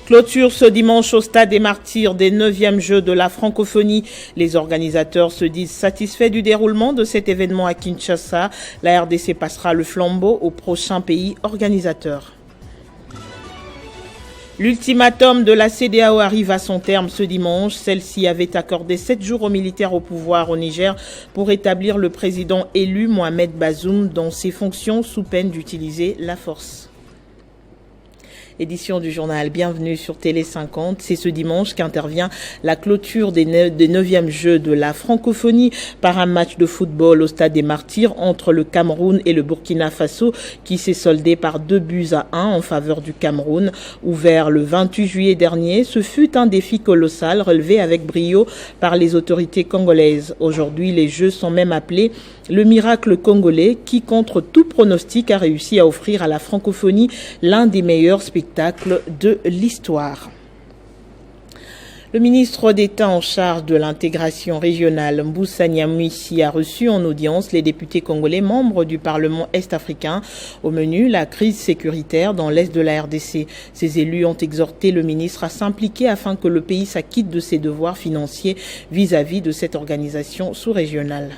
Clôture ce dimanche au Stade des Martyrs des 9e Jeux de la francophonie. Les organisateurs se disent satisfaits du déroulement de cet événement à Kinshasa. La RDC passera le flambeau au prochain pays organisateur. L'ultimatum de la CEDEAO arrive à son terme ce dimanche. Celle-ci avait accordé 7 jours aux militaires au pouvoir au Niger pour établir le président élu Mohamed Bazoum dans ses fonctions sous peine d'utiliser la force. Édition du journal, bienvenue sur Télé 50. C'est ce dimanche qu'intervient la clôture des 9e Jeux de la francophonie par un match de football au Stade des Martyrs entre le Cameroun et le Burkina Faso qui s'est soldé par 2-1 en faveur du Cameroun. Ouvert le 28 juillet dernier, ce fut un défi colossal relevé avec brio par les autorités congolaises. Aujourd'hui, les Jeux sont même appelés le miracle congolais qui, contre tout pronostic, a réussi à offrir à la francophonie l'un des meilleurs spectacles de l'histoire. Le ministre d'État en charge de l'intégration régionale, Mbusa Nyamwisi, a reçu en audience les députés congolais membres du Parlement est-africain. Au menu, la crise sécuritaire dans l'est de la RDC. Ces élus ont exhorté le ministre à s'impliquer afin que le pays s'acquitte de ses devoirs financiers vis-à-vis de cette organisation sous-régionale.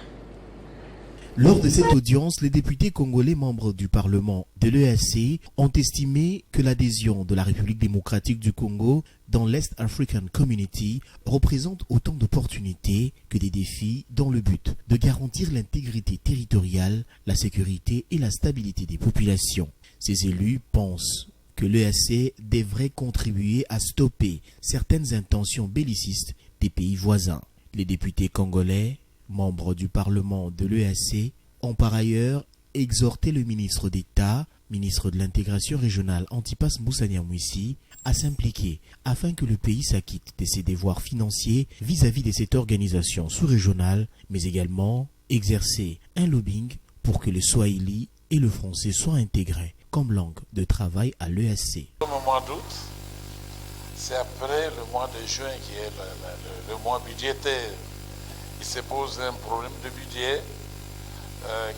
Lors de cette audience, les députés congolais membres du Parlement de l'EAC ont estimé que l'adhésion de la République démocratique du Congo dans l'East African Community représente autant d'opportunités que des défis dans le but de garantir l'intégrité territoriale, la sécurité et la stabilité des populations. Ces élus pensent que l'EAC devrait contribuer à stopper certaines intentions bellicistes des pays voisins. Les députés congolais membres du Parlement de l'EAC ont par ailleurs exhorté le ministre d'État, ministre de l'intégration régionale Antipas Mbusa Nyamwisi, à s'impliquer afin que le pays s'acquitte de ses devoirs financiers vis-à-vis de cette organisation sous-régionale, mais également exercer un lobbying pour que le swahili et le français soient intégrés comme langue de travail à l'EAC. Au mois d'août, c'est après le mois de juin qui est le mois budgétaire. Il se pose un problème de budget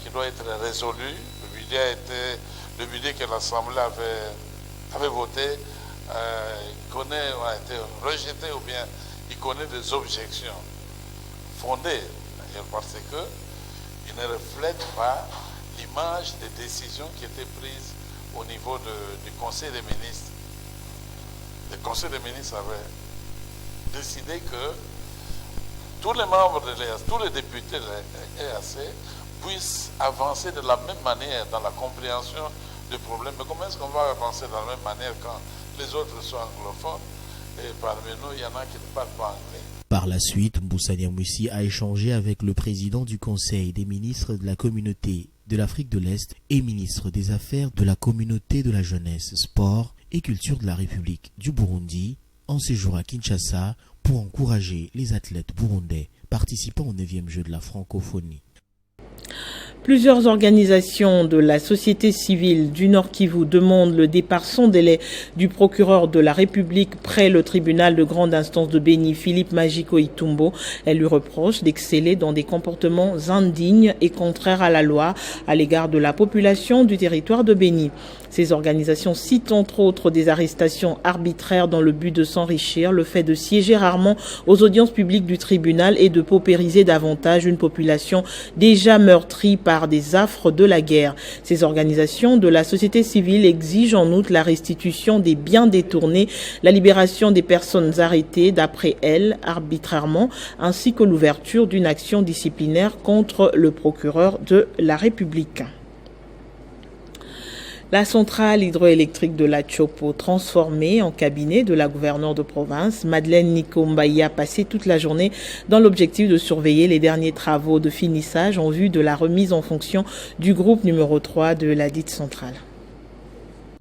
qui doit être résolu. Le budget que l'Assemblée avait voté a été rejeté ou bien il connaît des objections fondées, parce qu'il ne reflète pas l'image des décisions qui étaient prises au niveau du Conseil des ministres. Le Conseil des ministres avait décidé que tous les membres de l'EAC, tous les députés de l'EAC puissent avancer de la même manière dans la compréhension du problème. Mais comment est-ce qu'on va avancer de la même manière quand les autres sont anglophones et parmi nous, il y en a qui ne parlent pas anglais? Par la suite, Mbusa Nyamwisi a échangé avec le président du Conseil des ministres de la communauté de l'Afrique de l'Est et ministre des Affaires de la communauté de la jeunesse, sport et culture de la République du Burundi en séjour à Kinshasa pour encourager les athlètes burundais participant aux 9e Jeux de la francophonie. Plusieurs organisations de la société civile du Nord Kivu demandent le départ sans délai du procureur de la République près le tribunal de grande instance de Béni, Philippe Magiko Itumbo. Elle lui reproche d'exceller dans des comportements indignes et contraires à la loi à l'égard de la population du territoire de Béni. Ces organisations citent entre autres des arrestations arbitraires dans le but de s'enrichir, le fait de siéger rarement aux audiences publiques du tribunal et de paupériser davantage une population déjà meurtrie par des affres de la guerre. Ces organisations de la société civile exigent en outre la restitution des biens détournés, la libération des personnes arrêtées d'après elles arbitrairement, ainsi que l'ouverture d'une action disciplinaire contre le procureur de la République. La centrale hydroélectrique de la Chopo, transformée en cabinet de la gouverneure de province, Madeleine Nikombaï, a passé toute la journée dans l'objectif de surveiller les derniers travaux de finissage en vue de la remise en fonction du groupe numéro 3 de la dite centrale.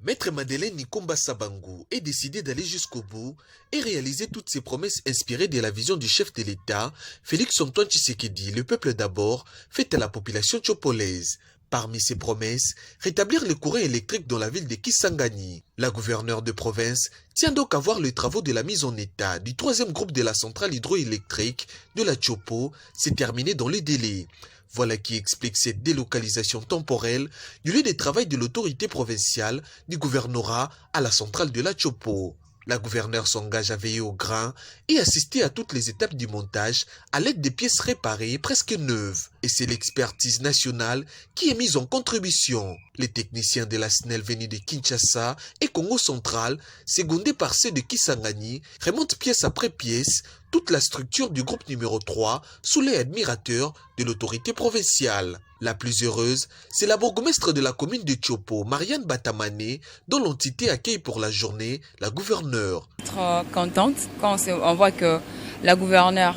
Maître Madeleine Nikomba Sabangu est décidé d'aller jusqu'au bout et réaliser toutes ses promesses inspirées de la vision du chef de l'État, Félix-Antoine Tshisekedi. Le peuple d'abord, fait à la population chopolaise. Parmi ces promesses, rétablir le courant électrique dans la ville de Kisangani. La gouverneure de province tient donc à voir les travaux de la mise en état du 3e groupe de la centrale hydroélectrique de la Chopo s'est terminé dans les délais. Voilà qui explique cette délocalisation temporelle du lieu de travail de l'autorité provinciale du gouvernorat à la centrale de la Chopo. La gouverneure s'engage à veiller au grain et assister à toutes les étapes du montage à l'aide des pièces réparées presque neuves. Et c'est l'expertise nationale qui est mise en contribution. Les techniciens de la SNEL venus de Kinshasa et Congo central, secondés par ceux de Kisangani, remontent pièce après pièce toute la structure du groupe numéro 3 sous les admirateurs de l'autorité provinciale. La plus heureuse, c'est la bourgmestre de la commune de Tchopo, Marianne Batamane, dont l'entité accueille pour la journée la gouverneure. Trop contente quand on voit que la gouverneure,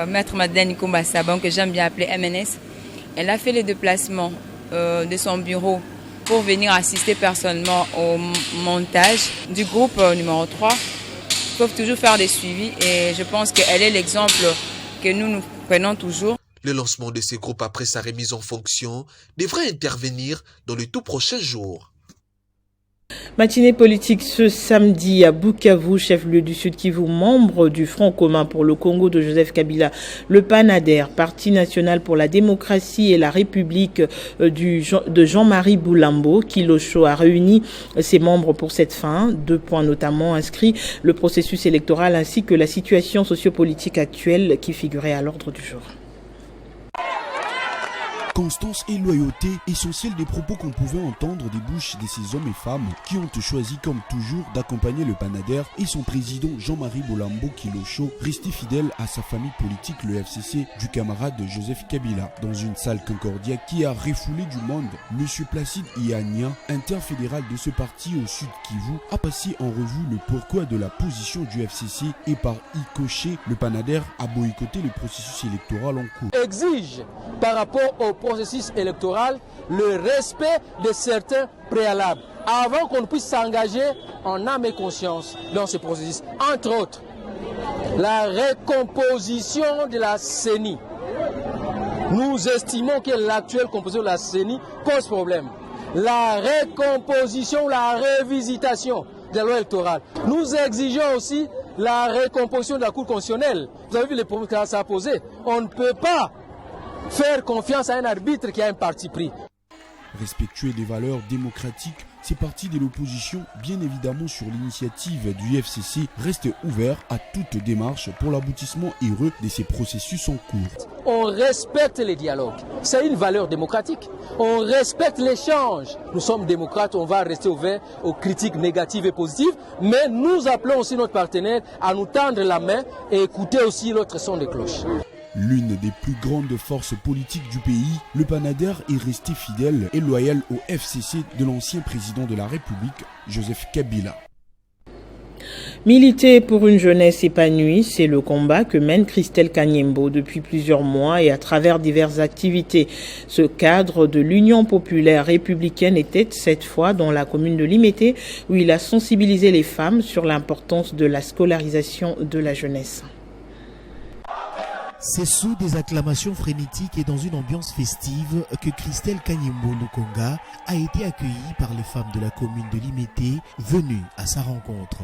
Maître Madeleine Nikomba Sabangu, que j'aime bien appeler MNS, elle a fait les déplacements de son bureau pour venir assister personnellement au montage du groupe numéro 3. Ils peuvent toujours faire des suivis et je pense qu'elle est l'exemple que nous prenons toujours. Le lancement de ces groupes après sa remise en fonction devrait intervenir dans les tout prochains jours. Matinée politique ce samedi à Bukavu, chef-lieu du Sud Kivu, membre du Front commun pour le Congo de Joseph Kabila, le PANADER, Parti national pour la démocratie et la République de Jean-Marie Boulambo, Kilosho, a réuni ses membres pour cette fin. 2 points notamment inscrits, le processus électoral ainsi que la situation sociopolitique actuelle qui figurait à l'ordre du jour. Constance et loyauté, essentiel des propos qu'on pouvait entendre des bouches de ces hommes et femmes qui ont choisi comme toujours d'accompagner le PANADER et son président Jean-Marie Boulambo Kilosho, resté fidèle à sa famille politique, le FCC, du camarade de Joseph Kabila. Dans une salle Concordia qui a refoulé du monde, M. Placide Iania, interfédéral de ce parti au Sud Kivu, a passé en revue le pourquoi de la position du FCC et par y cocher, le PANADER a boycotté le processus électoral en cours. Exige par rapport au processus électoral le respect de certains préalables avant qu'on puisse s'engager en âme et conscience dans ce processus. Entre autres, la recomposition de la CENI. Nous estimons que l'actuelle composition de la CENI pose problème. La recomposition, la révisitation de la loi électorale. Nous exigeons aussi la recomposition de la Cour constitutionnelle. Vous avez vu les problèmes que ça a posé. On ne peut pas faire confiance à un arbitre qui a un parti pris. Respectueux des valeurs démocratiques, ces partis de l'opposition, bien évidemment sur l'initiative du FCC, restent ouverts à toute démarche pour l'aboutissement heureux de ces processus en cours. On respecte les dialogues, c'est une valeur démocratique. On respecte l'échange. Nous sommes démocrates, on va rester ouverts aux critiques négatives et positives, mais nous appelons aussi notre partenaire à nous tendre la main et écouter aussi l'autre son de cloche. L'une des plus grandes forces politiques du pays, le PANADER est resté fidèle et loyal au FCC de l'ancien président de la République, Joseph Kabila. Militer pour une jeunesse épanouie, c'est le combat que mène Christelle Kanyembo depuis plusieurs mois et à travers diverses activités. Ce cadre de l'Union populaire républicaine était cette fois dans la commune de Limete où il a sensibilisé les femmes sur l'importance de la scolarisation de la jeunesse. C'est sous des acclamations frénétiques et dans une ambiance festive que Christelle Kanyembo Lukonga a été accueillie par les femmes de la commune de Limete venues à sa rencontre.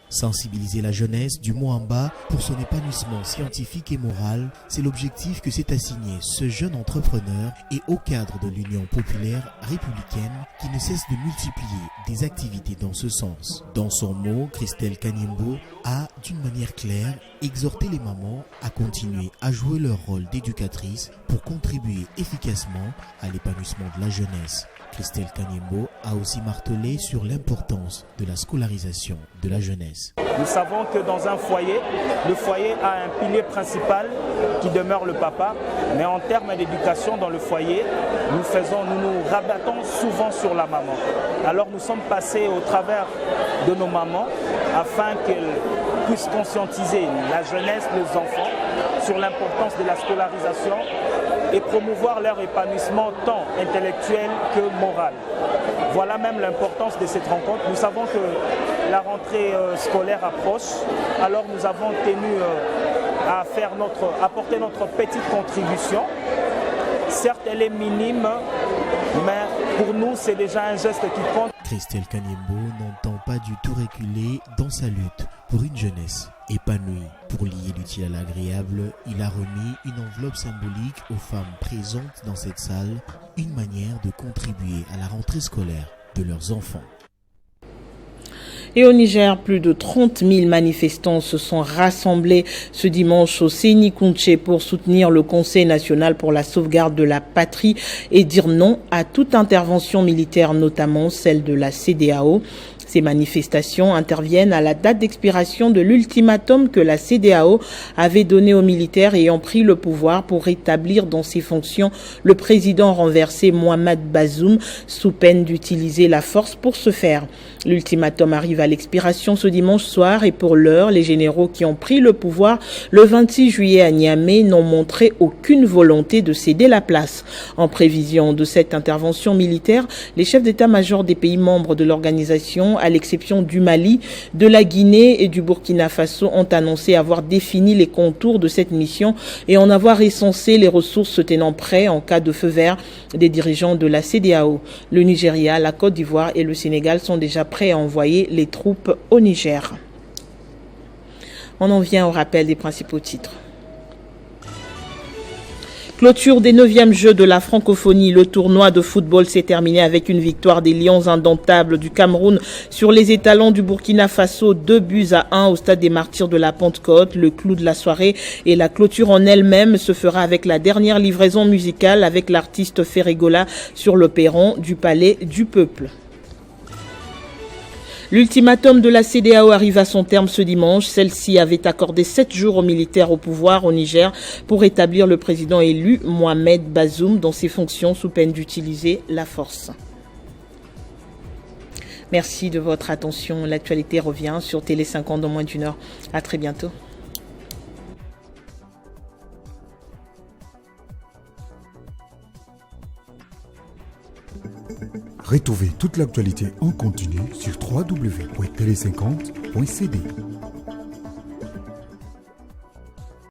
Sensibiliser la jeunesse du Moamba pour son épanouissement scientifique et moral, c'est l'objectif que s'est assigné ce jeune entrepreneur et au cadre de l'Union populaire républicaine qui ne cesse de multiplier des activités dans ce sens. Dans son mot, Christelle Kanyembo a, d'une manière claire, exhorté les mamans à continuer à jouer leur rôle d'éducatrice pour contribuer efficacement à l'épanouissement de la jeunesse. Christelle Kanyembo a aussi martelé sur l'importance de la scolarisation de la jeunesse. Nous savons que dans un foyer, le foyer a un pilier principal qui demeure le papa, mais en termes d'éducation dans le foyer, nous nous rabattons souvent sur la maman. Alors nous sommes passés au travers de nos mamans afin qu'elles puissent conscientiser la jeunesse, les enfants, sur l'importance de la scolarisation et promouvoir leur épanouissement tant intellectuel que moral. Voilà même l'importance de cette rencontre. Nous savons que la rentrée scolaire approche, alors nous avons tenu à apporter notre petite contribution. Certes, elle est minime, mais pour nous, c'est déjà un geste qui compte. Christelle Kanyembo n'entend pas du tout reculer dans sa lutte pour une jeunesse épanouie. Pour lier l'utile à l'agréable, il a remis une enveloppe symbolique aux femmes présentes dans cette salle, une manière de contribuer à la rentrée scolaire de leurs enfants. Et au Niger, plus de 30 000 manifestants se sont rassemblés ce dimanche au Séni-Kountché pour soutenir le Conseil national pour la sauvegarde de la patrie et dire non à toute intervention militaire, notamment celle de la CEDEAO. Ces manifestations interviennent à la date d'expiration de l'ultimatum que la CEDEAO avait donné aux militaires ayant pris le pouvoir pour rétablir dans ses fonctions le président renversé Mohamed Bazoum sous peine d'utiliser la force pour ce faire. L'ultimatum arrive à l'expiration ce dimanche soir et pour l'heure, les généraux qui ont pris le pouvoir le 26 juillet à Niamey n'ont montré aucune volonté de céder la place. En prévision de cette intervention militaire, les chefs d'état-major des pays membres de l'organisation, à l'exception du Mali, de la Guinée et du Burkina Faso, ont annoncé avoir défini les contours de cette mission et en avoir recensé les ressources se tenant prêts en cas de feu vert des dirigeants de la CEDEAO. Le Nigeria, la Côte d'Ivoire et le Sénégal sont déjà prêts à envoyer les troupes au Niger. On en vient au rappel des principaux titres. Clôture des 9e Jeux de la francophonie. Le tournoi de football s'est terminé avec une victoire des Lions indomptables du Cameroun sur les étalons du Burkina Faso, 2-1 au stade des Martyrs de la Pentecôte. Le clou de la soirée et la clôture en elle-même se fera avec la dernière livraison musicale avec l'artiste Ferregola sur le perron du Palais du Peuple. L'ultimatum de la CEDEAO arrive à son terme ce dimanche. Celle-ci avait accordé 7 jours aux militaires au pouvoir au Niger pour établir le président élu Mohamed Bazoum dans ses fonctions sous peine d'utiliser la force. Merci de votre attention. L'actualité revient sur Télé 50 dans moins d'une heure. À très bientôt. Retrouvez toute l'actualité en continu sur www.tele50.cd.